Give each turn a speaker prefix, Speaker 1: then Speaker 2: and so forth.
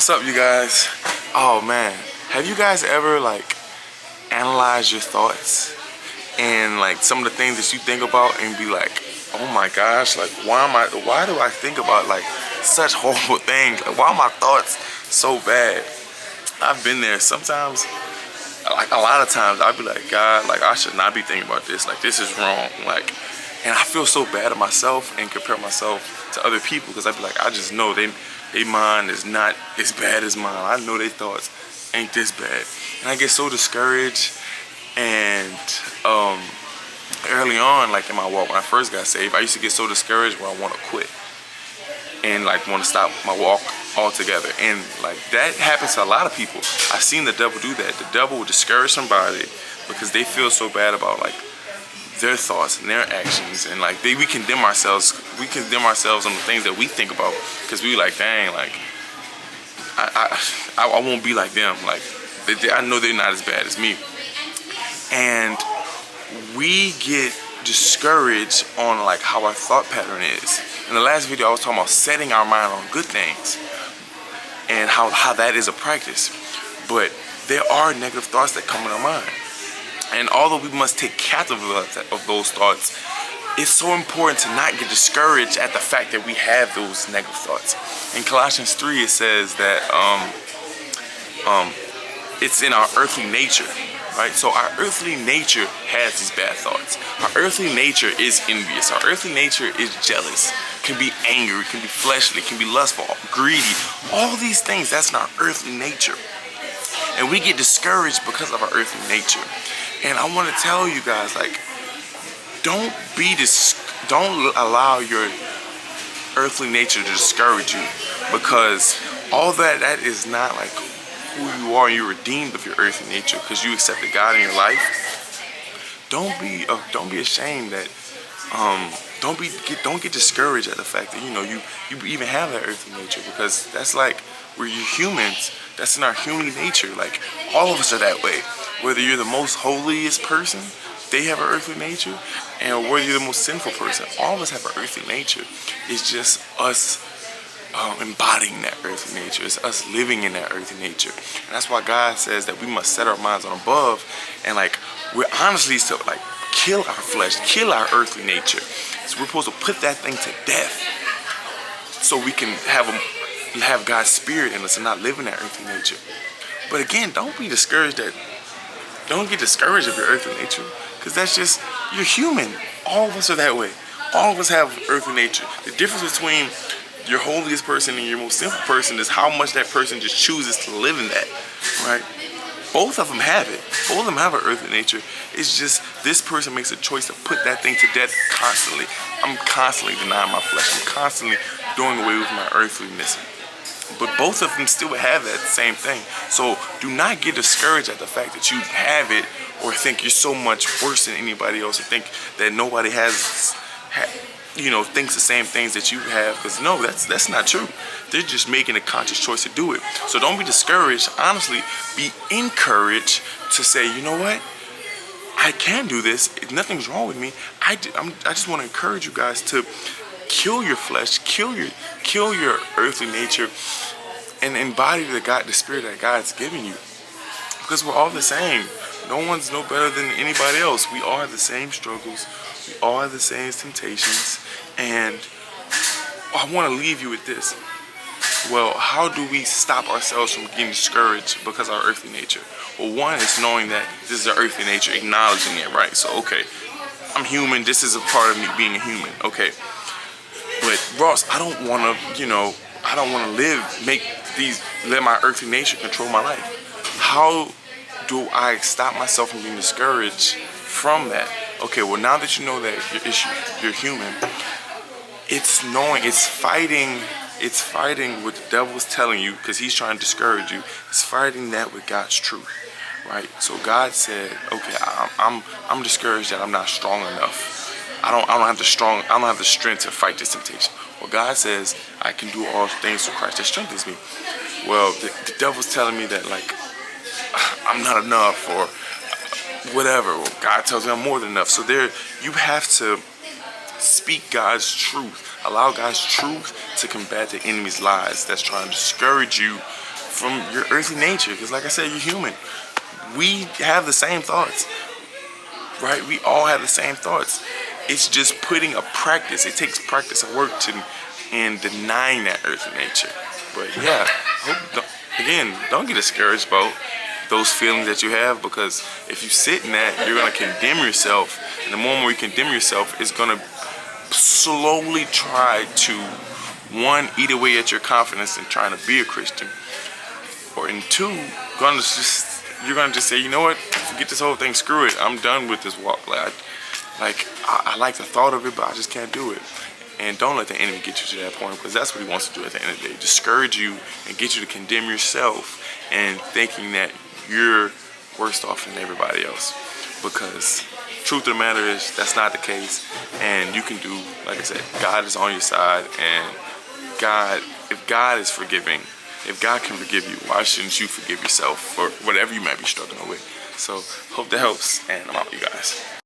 Speaker 1: What's up, you guys? Oh man, have you guys ever like analyzed your thoughts and like some of the things that you think about and be like, oh my gosh, like why do I think about like such horrible things? Like, why are my thoughts so bad? I've been there. Sometimes, like a lot of times, I'd be like, God, like I should not be thinking about this. Like this is wrong. Like, and I feel so bad at myself and compare myself to other people because I'd be like, I just know they mind is not as bad as mine. I know their thoughts ain't this bad, and I get so discouraged. And early on, like in my walk when I first got saved, I used to get so discouraged where I want to quit and like want to stop my walk altogether. And like that happens to a lot of people. I've seen the devil do that. The devil will discourage somebody because they feel so bad about like their thoughts and their actions, and like we condemn ourselves on the things that we think about because we like, dang, like I won't be like them. Like I know they're not as bad as me, and we get discouraged on like how our thought pattern is. In the last video, I was talking about setting our mind on good things and how that is a practice. But there are negative thoughts that come in our mind. And although we must take captive of those thoughts, it's so important to not get discouraged at the fact that we have those negative thoughts. In Colossians 3, it says that it's in our earthly nature. Right? So our earthly nature has these bad thoughts. Our earthly nature is envious. Our earthly nature is jealous, can be angry, can be fleshly, can be lustful, greedy. All these things, that's in our earthly nature. And we get discouraged because of our earthly nature. And I want to tell you guys, like, don't allow your earthly nature to discourage you, because all that is not like who you are. And you're redeemed of your earthly nature because you accepted God in your life. Don't be ashamed that don't get discouraged at the fact that you even have that earthly nature, because that's like we're humans. That's in our human nature. Like all of us are that way. Whether you're the most holiest person, they have an earthly nature, and whether you're the most sinful person, all of us have an earthly nature. It's just us embodying that earthly nature. It's us living in that earthly nature. And that's why God says that we must set our minds on above, and like we're honestly to like kill our flesh, kill our earthly nature. So we're supposed to put that thing to death so we can have God's spirit in us and not live in that earthly nature. But again, don't get discouraged of your earthly nature, because that's just, you're human. All of us are that way. All of us have earthly nature. The difference between your holiest person and your most sinful person is how much that person just chooses to live in that, right? Both of them have it. Both of them have an earthly nature. It's just this person makes a choice to put that thing to death constantly. I'm constantly denying my flesh. I'm constantly doing away with my earthliness. But both of them still have that same thing. So do not get discouraged at the fact that you have it, or think you're so much worse than anybody else, or think that nobody thinks the same things that you have, because no, that's not true. They're just making a conscious choice to do it. So don't be discouraged. Honestly, be encouraged to say, you know what? I can do this. Nothing's wrong with me. I just want to encourage you guys to kill your flesh, kill your earthly nature, and embody the spirit that God's given you. Because we're all the same. No one's no better than anybody else. We all have the same struggles. We all have the same temptations. And I want to leave you with this. Well, how do we stop ourselves from getting discouraged because of our earthly nature? Well, one is knowing that this is our earthly nature, acknowledging it, right? So, okay, I'm human. This is a part of me being a human. Okay. But Ross, I don't want to let my earthly nature control my life. How do I stop myself from being discouraged from that? Okay, well, now that you know that you're human, it's fighting what the devil's telling you, because he's trying to discourage you. It's fighting that with God's truth, right? So God said, okay, I'm discouraged that I'm not strong enough. I don't have the strength to fight this temptation. Well, God says I can do all things through Christ that strengthens me. Well, the devil's telling me that like I'm not enough, or whatever. Well, God tells me I'm more than enough. So you have to speak God's truth. Allow God's truth to combat the enemy's lies that's trying to discourage you from your earthly nature. Because like I said, you're human. We have the same thoughts, right? We all have the same thoughts. It's just putting a practice. It takes practice and work in denying that earthly nature. But yeah, don't get discouraged about those feelings that you have, because if you sit in that, you're gonna condemn yourself, and the more you condemn yourself, it's gonna slowly try to, one, eat away at your confidence in trying to be a Christian, or in two, you're gonna just say, you know what, forget this whole thing, screw it, I'm done with this walk. I like the thought of it, but I just can't do it. And don't let the enemy get you to that point, because that's what he wants to do at the end of the day. Discourage you and get you to condemn yourself and thinking that you're worse off than everybody else. Because truth of the matter is, that's not the case. And you can do, like I said, God is on your side. And if God is forgiving, if God can forgive you, why shouldn't you forgive yourself for whatever you might be struggling with? So hope that helps, and I'm out, you guys.